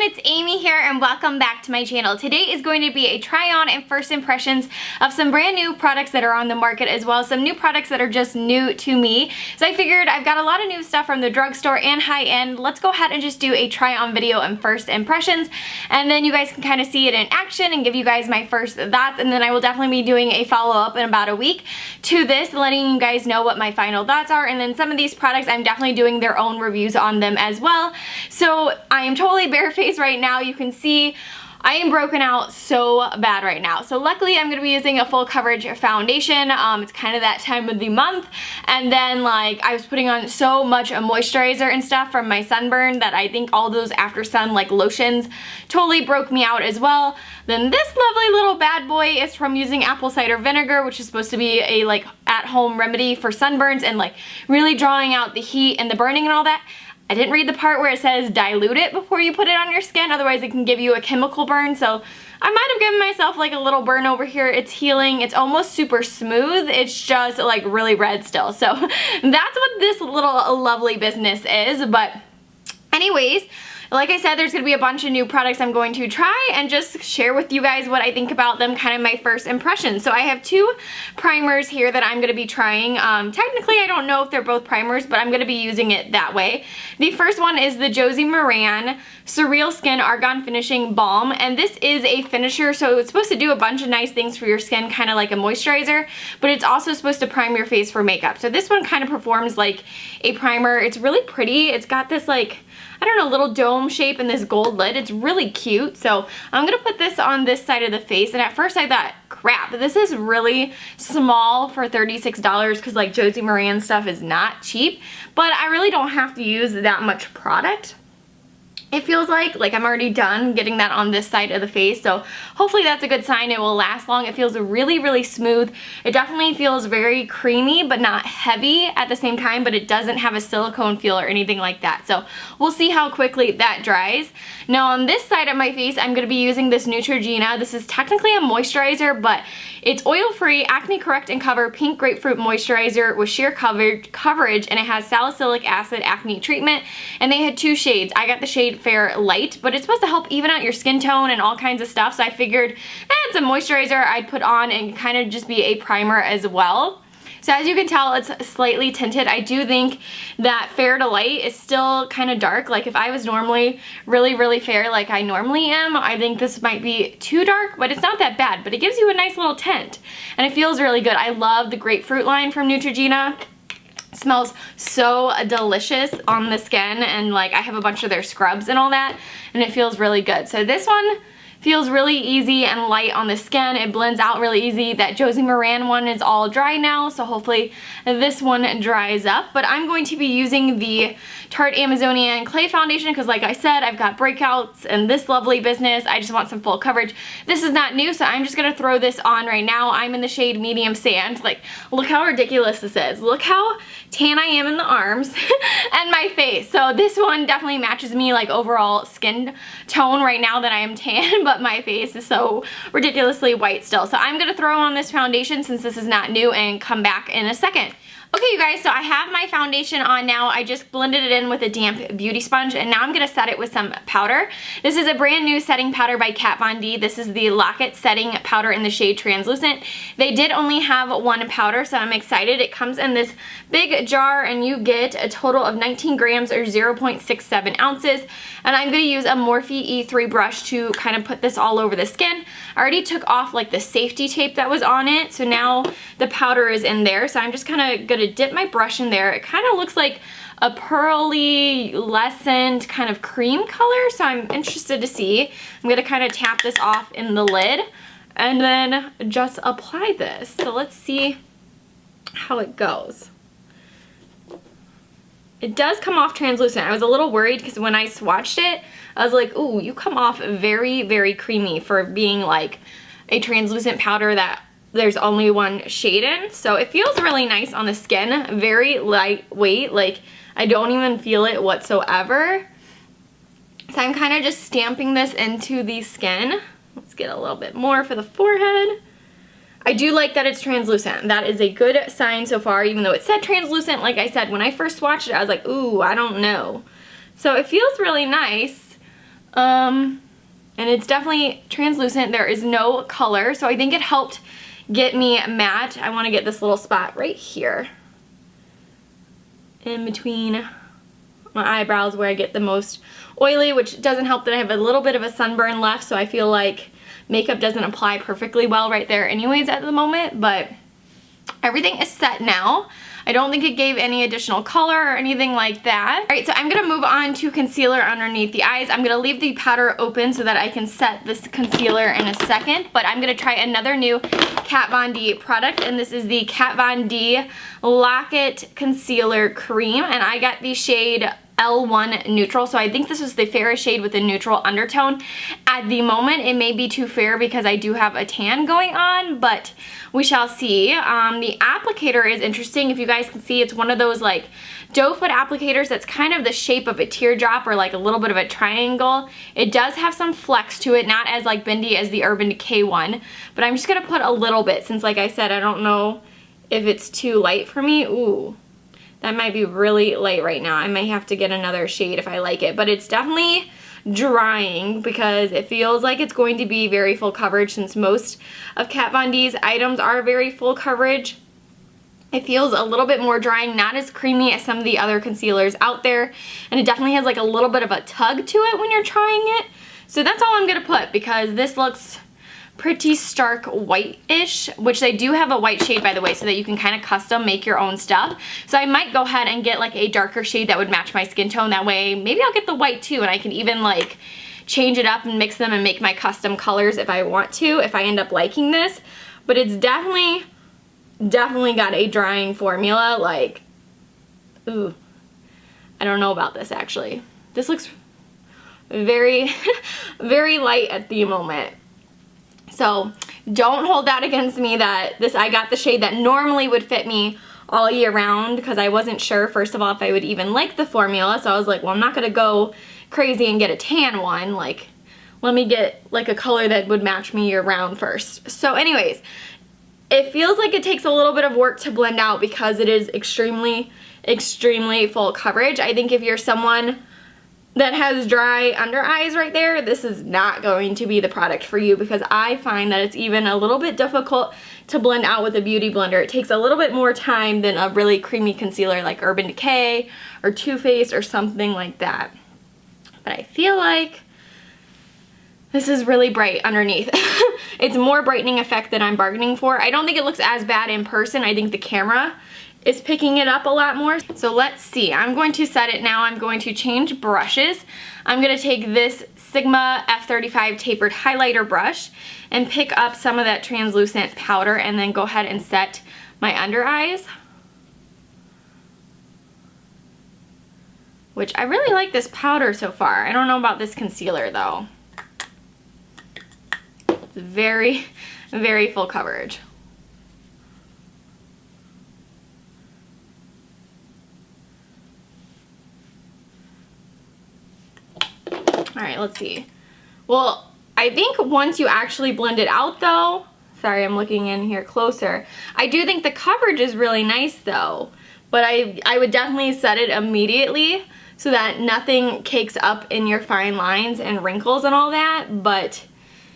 it's Amy here and welcome back to my channel. Today is going to be a try on and first impressions of some brand new products that are on the market, as well as some new products that are just new to me. So I figured I've got a lot of new stuff from the drugstore and high end. Let's go ahead and just do a try on video and first impressions, and then you guys can kind of see it in action and give you guys my first thoughts, and then I will definitely be doing a follow-up in about a week to this, letting you guys know what my final thoughts are. And then some of these products I'm definitely doing their own reviews on them as well. So I am totally barefaced right now. You can see I am broken out so bad right now. So luckily I'm going to be using a full coverage foundation. It's kind of that time of the month. And then like I was putting on so much moisturizer and stuff from my sunburn that I think all those after sun like lotions totally broke me out as well. Then this lovely little bad boy is from using apple cider vinegar, which is supposed to be a like at-home remedy for sunburns and like really drawing out the heat and the burning and all that. I didn't read the part where it says dilute it before you put it on your skin, otherwise it can give you a chemical burn. So I might have given myself like a little burn over here. It's healing. It's almost super smooth. It's just like really red still. So that's what this little lovely business is. But anyways, like I said, there's going to be a bunch of new products I'm going to try and just share with you guys what I think about them, kind of my first impressions. So I have two primers here that I'm going to be trying. Technically, I don't know if they're both primers, but I'm going to be using it that way. The first one is the Josie Maran Surreal Skin Argan Finishing Balm, and this is a finisher, so it's supposed to do a bunch of nice things for your skin, kind of like a moisturizer, but it's also supposed to prime your face for makeup. So this one kind of performs like a primer. It's really pretty. It's got this like, I don't know, little dome shape and this gold lid. It's really cute. So I'm going to put this on this side of the face. And at first I thought, crap, this is really small for $36 because like Josie Maran stuff is not cheap. But I really don't have to use that much product. It feels like I'm already done getting that on this side of the face, so hopefully that's a good sign. It will last long. It feels really, really smooth. It definitely feels very creamy, but not heavy at the same time, but it doesn't have a silicone feel or anything like that. So we'll see how quickly that dries. Now on this side of my face, I'm going to be using this Neutrogena. This is technically a moisturizer, but it's oil-free, acne correct and cover pink grapefruit moisturizer with sheer coverage, and it has salicylic acid acne treatment, and they had two shades. I got the shade Fair Light, but it's supposed to help even out your skin tone and all kinds of stuff, so I figured it's a moisturizer I'd put on and kind of just be a primer as well. So as you can tell, it's slightly tinted. I do think that Fair to Light is still kind of dark. Like if I was normally really, really fair like I normally am, I think this might be too dark, but it's not that bad. But it gives you a nice little tint, and it feels really good. I love the Grapefruit line from Neutrogena. It smells so delicious on the skin, and like I have a bunch of their scrubs and all that, and it feels really good. So this one feels really easy and light on the skin. It blends out really easy. That Josie Maran one is all dry now, so hopefully this one dries up. But I'm going to be using the Tarte Amazonian Clay Foundation because like I said, I've got breakouts and this lovely business. I just want some full coverage. This is not new, so I'm just going to throw this on right now. I'm in the shade Medium Sand. Like, look how ridiculous this is. Look how tan I am in the arms and my face. So this one definitely matches me like overall skin tone right now that I am tan, but my face is so ridiculously white still. So I'm going to throw on this foundation since this is not new and come back in a second. Okay, you guys, so I have my foundation on now. I just blended it in with a damp beauty sponge, and now I'm going to set it with some powder. This is a brand new setting powder by Kat Von D. This is the Lock-It Setting Powder in the shade Translucent. They did only have one powder, so I'm excited. It comes in this big jar, and you get a total of 19 grams or 0.67 ounces. And I'm going to use a Morphe E3 brush to kind of put this all over the skin. I already took off like the safety tape that was on it, so now the powder is in there. So I'm just kind of going to dip my brush in there. It kind of looks like a pearly, lessened kind of cream color, so I'm interested to see. I'm going to kind of tap this off in the lid and then just apply this. So let's see how it goes. It does come off translucent. I was a little worried because when I swatched it, I was like, ooh, you come off very, very creamy for being like a translucent powder that there's only one shade in. So it feels really nice on the skin, very lightweight. Like I don't even feel it whatsoever. So I'm kind of just stamping this into the skin. Let's get a little bit more for the forehead. I do like that it's translucent. That is a good sign so far, even though it said translucent. Like I said, when I first swatched it, I was like, ooh, I don't know. So it feels really nice. And it's definitely translucent. There is no color, so I think it helped get me matte. I want to get this little spot right here in between my eyebrows where I get the most oily, which doesn't help that I have a little bit of a sunburn left, so I feel like makeup doesn't apply perfectly well right there anyways at the moment, but everything is set now. I don't think it gave any additional color or anything like that. All right, so I'm gonna move on to concealer underneath the eyes. I'm gonna leave the powder open so that I can set this concealer in a second, but I'm gonna try another new Kat Von D product, and this is the Kat Von D Lock-It Concealer Cream, and I got the shade L1 Neutral, so I think this is the fairest shade with a neutral undertone. At the moment, it may be too fair because I do have a tan going on, but we shall see. The applicator is interesting. If you guys can see, it's one of those like doe foot applicators that's kind of the shape of a teardrop or like a little bit of a triangle. It does have some flex to it, not as like bendy as the Urban Decay one, but I'm just gonna put a little bit since, like I said, I don't know if it's too light for me. Ooh. That might be really light right now. I may have to get another shade if I like it, but it's definitely drying because it feels like it's going to be very full coverage since most of Kat Von D's items are very full coverage. It feels a little bit more drying, not as creamy as some of the other concealers out there, and it definitely has like a little bit of a tug to it when you're trying it. So that's all I'm gonna put because this looks pretty stark white-ish, which they do have a white shade, by the way, so that you can kind of custom make your own stuff. So I might go ahead and get like a darker shade that would match my skin tone. That way maybe I'll get the white too, and I can even like change it up and mix them and make my custom colors if I want to, if I end up liking this. But it's definitely got a drying formula. Like, ooh, I don't know about this actually. This looks very very light at the moment. So don't hold that against me that I got the shade that normally would fit me all year round, because I wasn't sure, first of all, if I would even like the formula. So I was like, well, I'm not gonna go crazy and get a tan one. Like, let me get like a color that would match me year round first. So anyways, it feels like it takes a little bit of work to blend out because it is extremely full coverage. I think if you're someone that has dry under eyes right there, this is not going to be the product for you, because I find that it's even a little bit difficult to blend out with a beauty blender. It takes a little bit more time than a really creamy concealer like Urban Decay or Too Faced or something like that. But I feel like this is really bright underneath. It's more brightening effect than I'm bargaining for. I don't think it looks as bad in person. I think the camera is picking it up a lot more. So let's see. I'm going to set it now. I'm going to change brushes. I'm going to take this Sigma F35 tapered highlighter brush and pick up some of that translucent powder and then go ahead and set my under eyes. Which I really like this powder so far. I don't know about this concealer though. It's very full coverage. Alright, let's see. Well, I think once you actually blend it out though, sorry, I'm looking in here closer, I do think the coverage is really nice though, but I would definitely set it immediately so that nothing cakes up in your fine lines and wrinkles and all that. But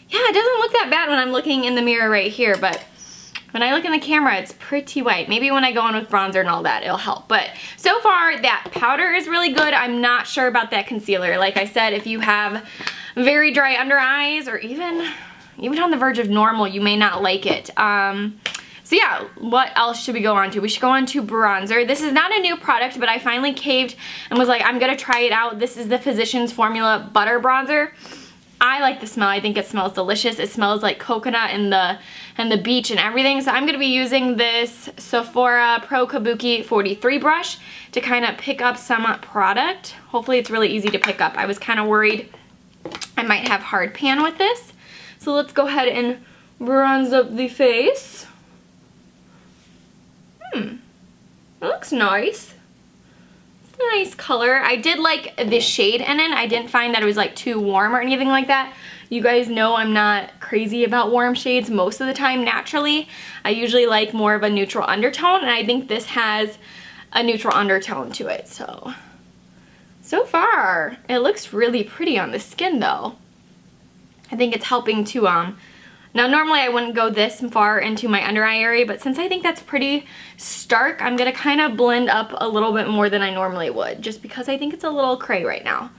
yeah, it doesn't look that bad when I'm looking in the mirror right here, but when I look in the camera, it's pretty white. Maybe when I go on with bronzer and all that, it'll help. But so far, that powder is really good. I'm not sure about that concealer. Like I said, if you have very dry under eyes or even on the verge of normal, you may not like it. So yeah, what else should we go on to? We should go on to bronzer. This is not a new product, but I finally caved and was like, I'm gonna try it out. This is the Physicians Formula Butter Bronzer. I like the smell. I think it smells delicious. It smells like coconut and the beach and everything. So I'm going to be using this Sephora Pro Kabuki 43 brush to kind of pick up some product. Hopefully it's really easy to pick up. I was kind of worried I might have hard pan with this. So let's go ahead and bronze up the face. It looks nice. Nice color. I did like the shade in it. I didn't find that it was like too warm or anything like that. You guys know I'm not crazy about warm shades most of the time naturally. I usually like more of a neutral undertone, and I think this has a neutral undertone to it. So So far, it looks really pretty on the skin though. I think it's helping to, now normally I wouldn't go this far into my under eye area, but since I think that's pretty stark, I'm gonna kind of blend up a little bit more than I normally would, just because I think it's a little cray right now.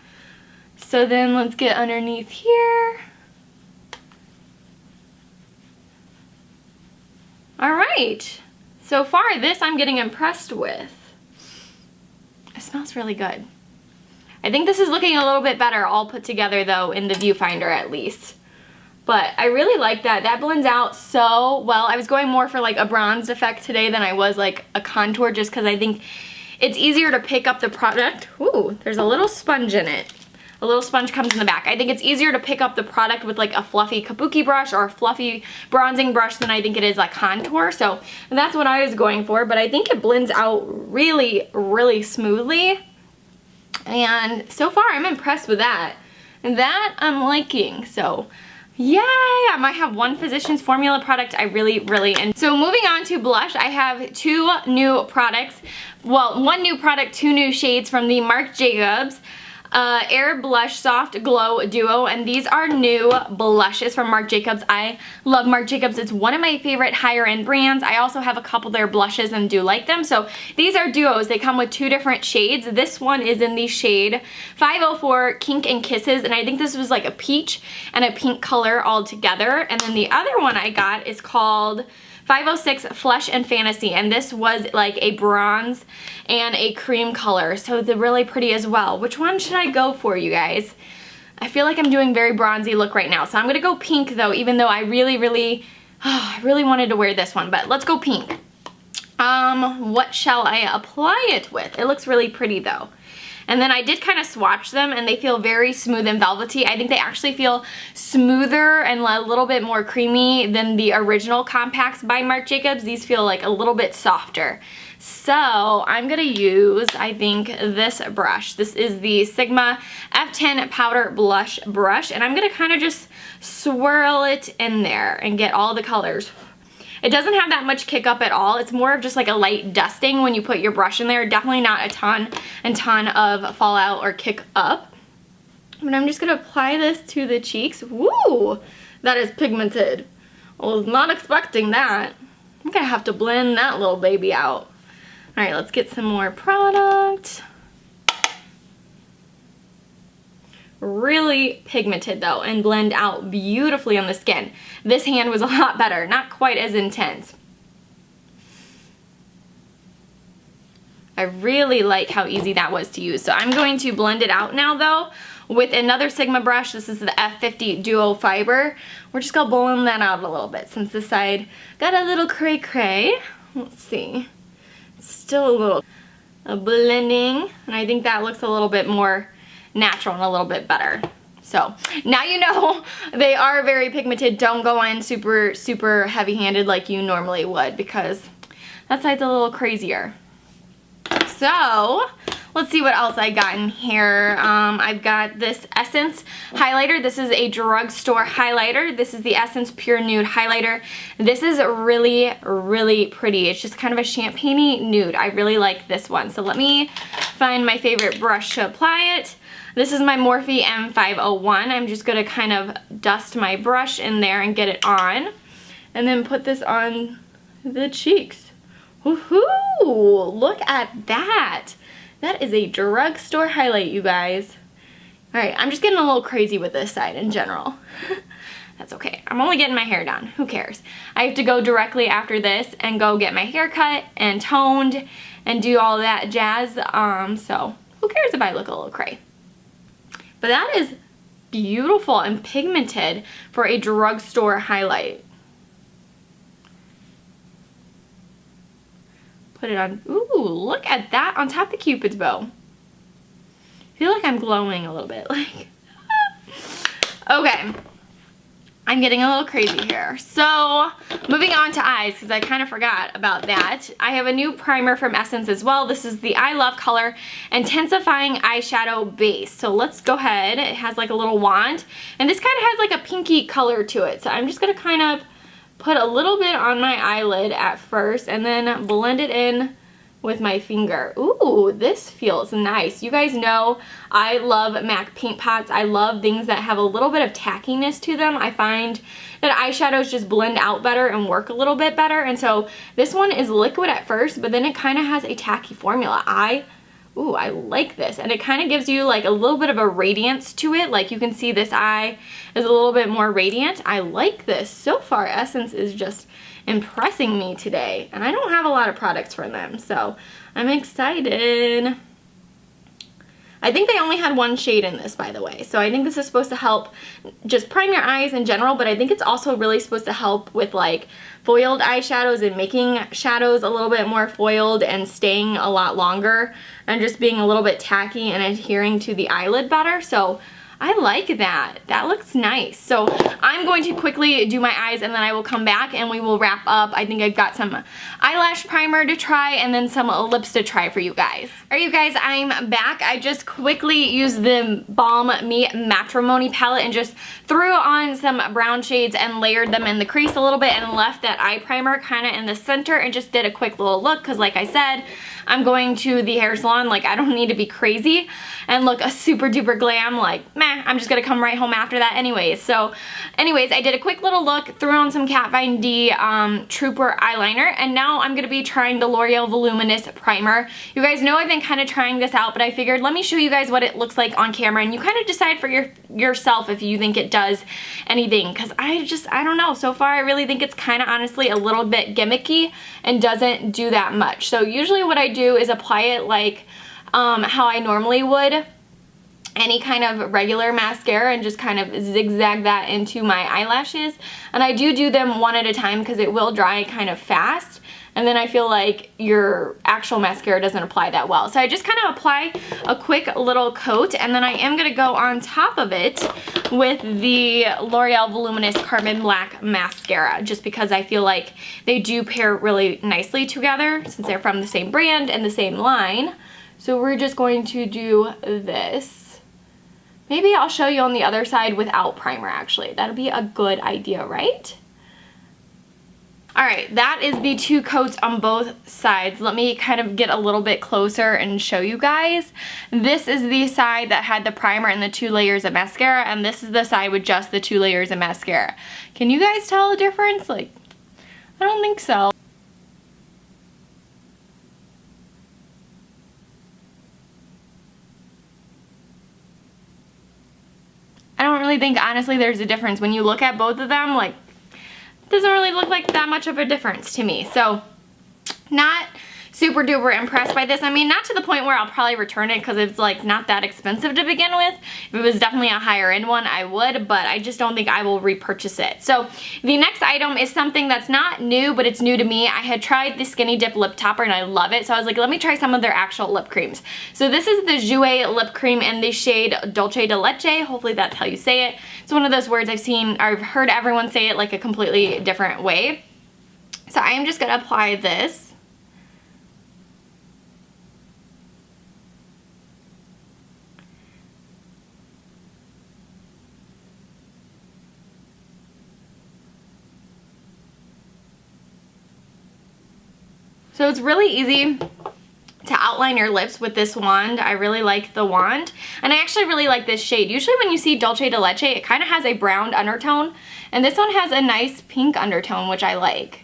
So then let's get underneath here. All right, so far this I'm getting impressed with. It smells really good. I think this is looking a little bit better all put together though in the viewfinder at least. But I really like that. That blends out so well. I was going more for like a bronzed effect today than I was like a contour, just because I think it's easier to pick up the product. Ooh, there's a little sponge in it. A little sponge comes in the back. I think it's easier to pick up the product with like a fluffy kabuki brush or a fluffy bronzing brush than I think it is like contour. So that's what I was going for, but I think it blends out really, really smoothly. And so far I'm impressed with that. And that I'm liking, so yay! I might have one Physicians Formula product I really enjoy. So moving on to blush, I have two new products. Well, one new product, two new shades from the Marc Jacobs Air Blush Soft Glow Duo, and these are new blushes from Marc Jacobs. I love Marc Jacobs. It's one of my favorite higher end brands. I also have a couple of their blushes and do like them. So these are duos. They come with two different shades. This one is in the shade 504 Kink and Kisses, and I think this was like a peach and a pink color all together. And then the other one I got is called 506 Flesh and Fantasy, and this was like a bronze and a cream color, so they're really pretty as well. Which one should I go for, you guys? I feel like I'm doing very bronzy look right now, so I'm gonna go pink though, even though I really wanted to wear this one, but let's go pink. What shall I apply it with? It looks really pretty though. And then I did kind of swatch them, and they feel very smooth and velvety. I think they actually feel smoother and a little bit more creamy than the original compacts by Marc Jacobs. These feel like a little bit softer. So I'm gonna use, I think, this brush. This is the Sigma F10 Powder Blush Brush, and I'm gonna kind of just swirl it in there and get all the colors. It doesn't have that much kick up at all. It's more of just like a light dusting when you put your brush in there. Definitely not a ton of fallout or kick up. But I'm just gonna apply this to the cheeks. Woo! That is pigmented. I was not expecting that. I'm gonna have to blend that little baby out. All right, let's get some more product. Really pigmented though, and blend out beautifully on the skin. This hand was a lot better, not quite as intense. I really like how easy that was to use. So I'm going to blend it out now though with another Sigma brush. This is the F50 Duo Fiber. We're just gonna blend that out a little bit since this side got a little cray cray. Let's see. It's still a little blending, and I think that looks a little bit more natural and a little bit better. So now you know they are very pigmented. Don't go in super heavy-handed like you normally would, because that side's a little crazier. So let's see what else I got in here. I've got this Essence highlighter. This is a drugstore highlighter. This is the Essence Pure Nude highlighter. This is really pretty. It's just kind of a champagne-y nude. I really like this one. So let me find my favorite brush to apply it. This is my Morphe M501. I'm just gonna kind of dust my brush in there and get it on, and then put this on the cheeks. Woohoo! Look at that. That is a drugstore highlight, you guys. All right, I'm just getting a little crazy with this side in general. That's okay. I'm only getting my hair done. Who cares? I have to go directly after this and go get my hair cut and toned and do all that jazz. So who cares if I look a little cray? But that is beautiful and pigmented for a drugstore highlight. Put it on. Ooh, look at that on top of Cupid's bow. I feel like I'm glowing a little bit. Like, okay. I'm getting a little crazy here. So, moving on to eyes, because I kind of forgot about that. I have a new primer from Essence as well. This is the I Love Color Intensifying Eyeshadow Base. So let's go ahead. It has like a little wand, and this kind of has like a pinky color to it. So I'm just going to kind of put a little bit on my eyelid at first, and then blend it in with my finger. Ooh, this feels nice. You guys know I love MAC paint pots. I love things that have a little bit of tackiness to them. I find that eyeshadows just blend out better and work a little bit better. And so this one is liquid at first, but then it kind of has a tacky formula. Ooh, I like this. And it kind of gives you like a little bit of a radiance to it. Like you can see this eye is a little bit more radiant. I like this. So far, Essence is just impressing me today. And I don't have a lot of products from them, so I'm excited. I think they only had one shade in this, by the way. So I think this is supposed to help just prime your eyes in general, but I think it's also really supposed to help with like foiled eyeshadows and making shadows a little bit more foiled and staying a lot longer and just being a little bit tacky and adhering to the eyelid better. So I like that. That looks nice. So I'm going to quickly do my eyes and then I will come back and we will wrap up. I think I've got some eyelash primer to try and then some lips to try for you guys. All right, you guys, I'm back. I just quickly used the Balm Me Matrimony palette and just threw on some brown shades and layered them in the crease a little bit and left that eye primer kind of in the center and just did a quick little look because like I said, I'm going to the hair salon. Like I don't need to be crazy and look a super duper glam. Like meh, I'm just gonna come right home after that anyways. So anyways, I did a quick little look, threw on some Kat Von D Trooper eyeliner, and now I'm gonna be trying the L'Oreal Voluminous Primer. You guys know I've been kind of trying this out, but I figured let me show you guys what it looks like on camera and you kind of decide for yourself if you think it does anything, because I don't know. So far I really think it's kind of honestly a little bit gimmicky and doesn't do that much. So usually what I do is apply it like how I normally would any kind of regular mascara and just kind of zigzag that into my eyelashes. And I do them one at a time because it will dry kind of fast. And then I feel like your actual mascara doesn't apply that well. So I just kind of apply a quick little coat and then I am going to go on top of it with the L'Oreal Voluminous Carbon Black Mascara just because I feel like they do pair really nicely together since they're from the same brand and the same line. So we're just going to do this. Maybe I'll show you on the other side without primer actually. That'll be a good idea, right? Alright, that is the two coats on both sides. Let me kind of get a little bit closer and show you guys. This is the side that had the primer and the 2 layers of mascara, and this is the side with just the 2 layers of mascara. Can you guys tell the difference? Like, I don't think so. I don't really think, honestly, there's a difference. When you look at both of them, like, doesn't really look like that much of a difference to me. So not super duper impressed by this. I mean, not to the point where I'll probably return it because it's like not that expensive to begin with. If it was definitely a higher end one, I would, but I just don't think I will repurchase it. So the next item is something that's not new, but it's new to me. I had tried the Skinny Dip lip topper and I love it. So I was like, let me try some of their actual lip creams. So this is the Jouer lip cream in the shade Dulce de Leche. Hopefully that's how you say it. It's one of those words I've heard everyone say it like a completely different way. So I am just gonna apply this. So it's really easy to outline your lips with this wand. I really like the wand. And I actually really like this shade. Usually when you see Dulce de Leche, it kind of has a brown undertone. And this one has a nice pink undertone, which I like.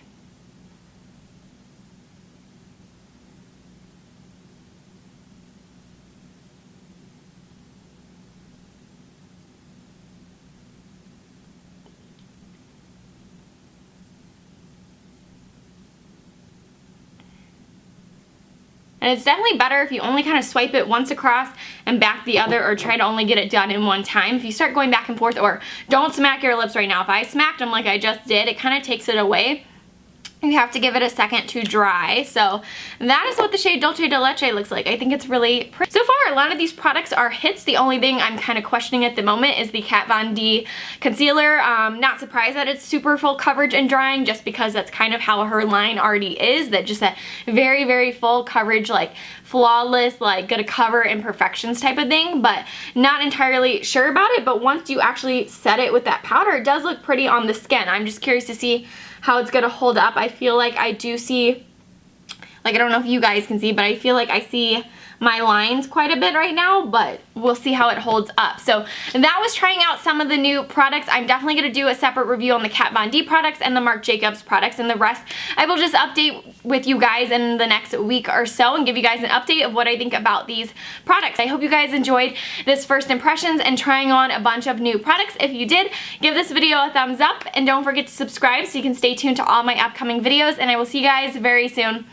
And it's definitely better if you only kind of swipe it once across and back the other, or try to only get it done in one time. If you start going back and forth, or don't smack your lips right now. If I smacked them like I just did, it kind of takes it away. You have to give it a second to dry. So that is what the shade Dulce de Leche looks like. I think it's really pretty. So far, a lot of these products are hits. The only thing I'm kind of questioning at the moment is the Kat Von D concealer. Not surprised that it's super full coverage and drying, just because that's kind of how her line already is. That just that very, very full coverage, like flawless, like gonna cover imperfections type of thing, but not entirely sure about it. But once you actually set it with that powder, it does look pretty on the skin. I'm just curious to see how it's gonna hold up. I feel like I do see Like, I don't know if you guys can see, but I feel like I see my lines quite a bit right now, but we'll see how it holds up. So that was trying out some of the new products. I'm definitely going to do a separate review on the Kat Von D products and the Marc Jacobs products, and the rest I will just update with you guys in the next week or so and give you guys an update of what I think about these products. I hope you guys enjoyed this first impressions and trying on a bunch of new products. If you did, give this video a thumbs up and don't forget to subscribe so you can stay tuned to all my upcoming videos, and I will see you guys very soon.